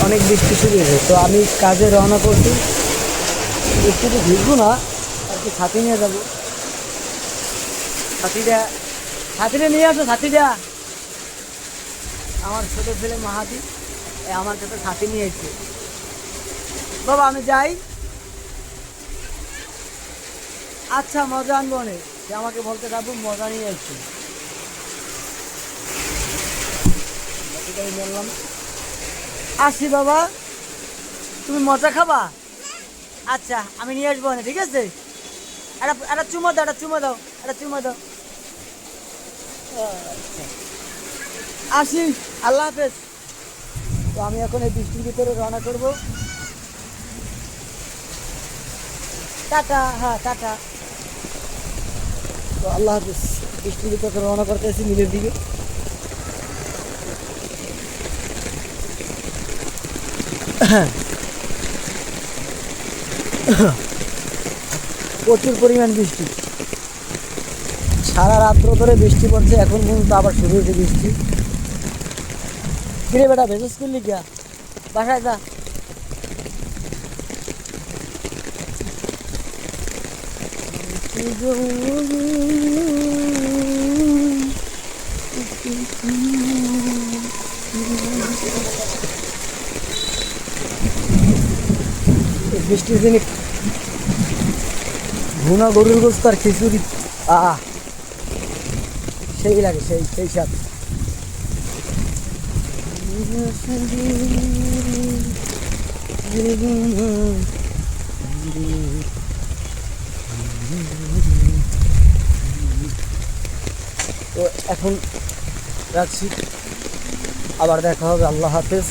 অনেক বৃষ্টি শুরু হয়েছে, তো আমি কাজে রওনা করছি। বৃষ্টিতে ভিজবো না আর কি, ছাতি নিয়ে যাবো। ছাতিটা ছাতিটা নিয়ে আসো, ছাতিটা। আমার ছোট ছেলে মাহাতি আমার কাছে ছাতি নিয়ে এসছে। বাবা আমি যাই। আচ্ছা মজা আনবো অনেক, সে আমাকে বলতে যাবো মজা নিয়ে এসছে। ছাতিটাই বললাম আসি বাবা, তুমি মজা খাবা? আচ্ছা আমি নিয়ে আসবো না, ঠিক আছে। একটা একটা চুমো দাও, একটা চুমো দাও, একটা চুমো দাও। আচ্ছা, আসি, আল্লাহ হাফেজ। তো আমি এখন এই বৃষ্টির ভিতরে রওনা করবো। টাটা, হ্যাঁ টাটা। তো আল্লাহ হাফেজ। বৃষ্টির ভিতরে রওনা করতেছি মিলের দিকে। প্রচুর পরিমাণ বৃষ্টি, সারা রাত্র ধরে বৃষ্টি পড়ছে, এখন পর্যন্ত আবার শুরু হয়েছে বৃষ্টি। কিরে বেটা ভেজেস করলি গিয়া, বাসায় যা। বৃষ্টির দিনে ভুনা গরুর গোস্ত আর খিচুড়ি, আহ সেই লাগে, সেই সেই স্বাদ। তো এখন রাখছি, আবার দেখা হবে, আল্লাহ হাফেজ।